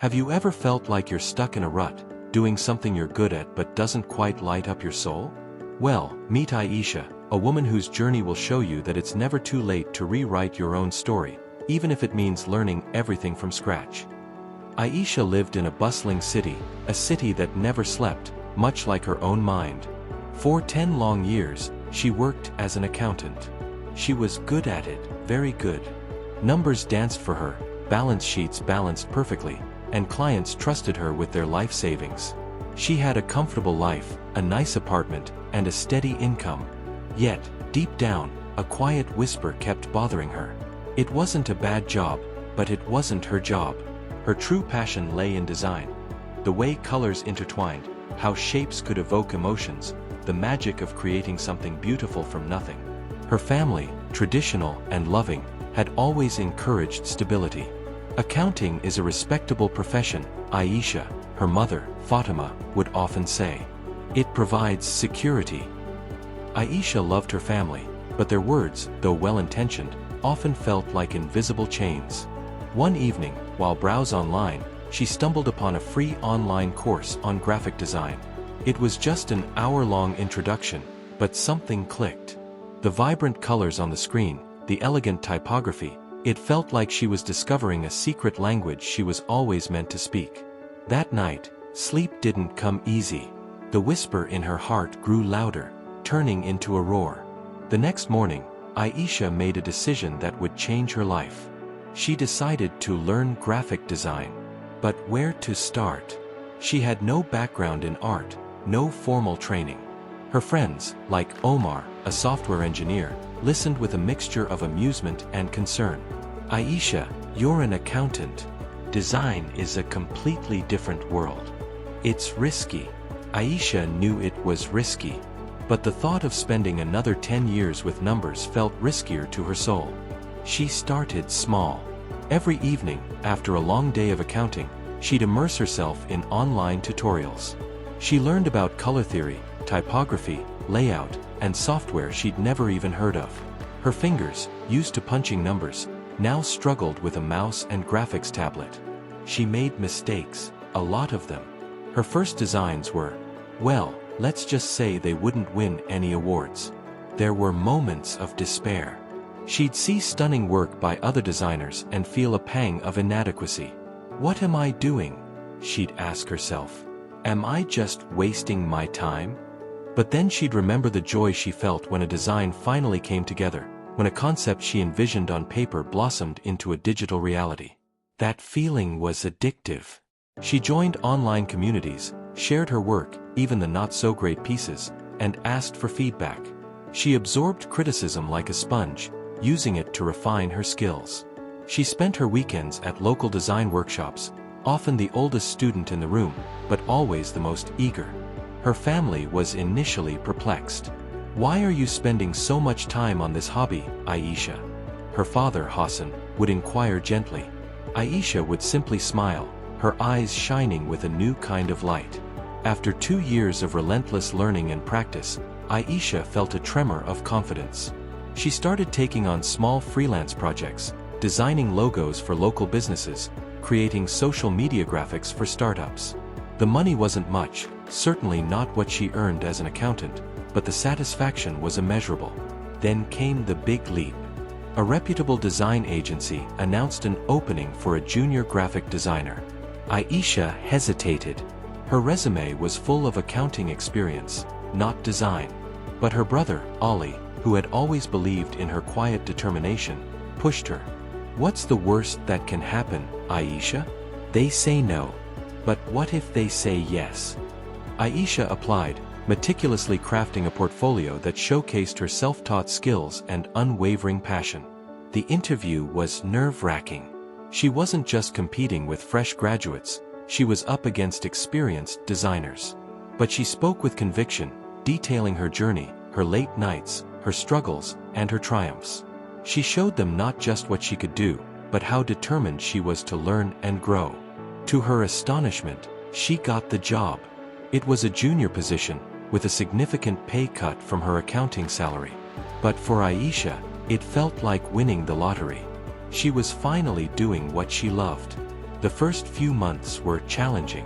Have you ever felt like you're stuck in a rut, doing something you're good at but doesn't quite light up your soul? Well, meet Aisha, a woman whose journey will show you that it's never too late to rewrite your own story, even if it means learning everything from scratch. Aisha lived in a bustling city, a city that never slept, much like her own mind. For 10 long years, she worked as an accountant. She was good at it, very good. Numbers danced for her, balance sheets balanced perfectly, and clients trusted her with their life savings. She had a comfortable life, a nice apartment, and a steady income. Yet, deep down, a quiet whisper kept bothering her. It wasn't a bad job, but it wasn't her job. Her true passion lay in design. The way colors intertwined, how shapes could evoke emotions, the magic of creating something beautiful from nothing. Her family, traditional and loving, had always encouraged stability. Accounting is a respectable profession, Aisha, her mother, Fatima, would often say. It provides security. Aisha loved her family, but their words, though well-intentioned, often felt like invisible chains. One evening, while browsing online, she stumbled upon a free online course on graphic design. It was just an hour-long introduction, but something clicked. The vibrant colors on the screen, the elegant typography, it felt like she was discovering a secret language she was always meant to speak. That night, sleep didn't come easy. The whisper in her heart grew louder, turning into a roar. The next morning, Aisha made a decision that would change her life. She decided to learn graphic design. But where to start? She had no background in art, no formal training. Her friends, like Omar, a software engineer, listened with a mixture of amusement and concern. Aisha, you're an accountant. Design is a completely different world. It's risky. Aisha knew it was risky. But the thought of spending another 10 years with numbers felt riskier to her soul. She started small. Every evening, after a long day of accounting, she'd immerse herself in online tutorials. She learned about color theory, typography, layout, and software she'd never even heard of. Her fingers, used to punching numbers, now struggled with a mouse and graphics tablet. She made mistakes, a lot of them. Her first designs were, well, let's just say they wouldn't win any awards. There were moments of despair. She'd see stunning work by other designers and feel a pang of inadequacy. What am I doing? She'd ask herself. Am I just wasting my time? But then she'd remember the joy she felt when a design finally came together, when a concept she envisioned on paper blossomed into a digital reality. That feeling was addictive. She joined online communities, shared her work, even the not-so-great pieces, and asked for feedback. She absorbed criticism like a sponge, using it to refine her skills. She spent her weekends at local design workshops, often the oldest student in the room, but always the most eager. Her family was initially perplexed. Why are you spending so much time on this hobby, Aisha? Her father, Hassan, would inquire gently. Aisha would simply smile, her eyes shining with a new kind of light. After 2 years of relentless learning and practice, Aisha felt a tremor of confidence. She started taking on small freelance projects, designing logos for local businesses, creating social media graphics for startups. The money wasn't much, certainly not what she earned as an accountant, but the satisfaction was immeasurable. Then came the big leap. A reputable design agency announced an opening for a junior graphic designer. Aisha hesitated. Her resume was full of accounting experience, not design. But her brother, Ali, who had always believed in her quiet determination, pushed her. What's the worst that can happen, Aisha? They say no. But what if they say yes? Aisha applied, meticulously crafting a portfolio that showcased her self-taught skills and unwavering passion. The interview was nerve-wracking. She wasn't just competing with fresh graduates, she was up against experienced designers. But she spoke with conviction, detailing her journey, her late nights, her struggles, and her triumphs. She showed them not just what she could do, but how determined she was to learn and grow. To her astonishment, she got the job. It was a junior position, with a significant pay cut from her accounting salary. But for Aisha, it felt like winning the lottery. She was finally doing what she loved. The first few months were challenging.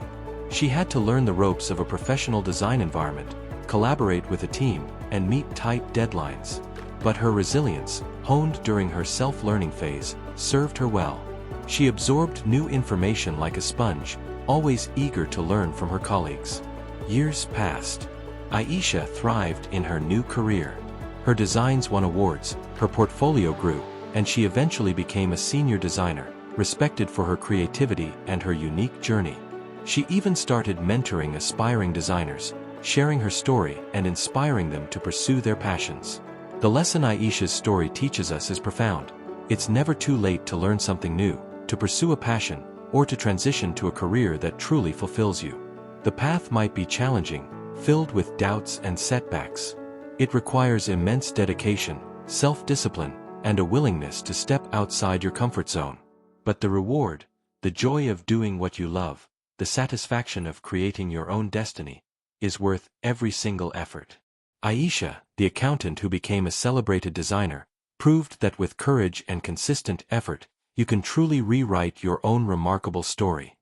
She had to learn the ropes of a professional design environment, collaborate with a team, and meet tight deadlines. But her resilience, honed during her self-learning phase, served her well. She absorbed new information like a sponge, always eager to learn from her colleagues. Years passed. Aisha thrived in her new career. Her designs won awards, her portfolio grew, and she eventually became a senior designer, respected for her creativity and her unique journey. She even started mentoring aspiring designers, sharing her story and inspiring them to pursue their passions. The lesson Aisha's story teaches us is profound. It's never too late to learn something new, to pursue a passion, or to transition to a career that truly fulfills you. The path might be challenging, filled with doubts and setbacks. It requires immense dedication, self-discipline, and a willingness to step outside your comfort zone. But the reward, the joy of doing what you love, the satisfaction of creating your own destiny, is worth every single effort. Aisha, the accountant who became a celebrated designer, proved that with courage and consistent effort, you can truly rewrite your own remarkable story.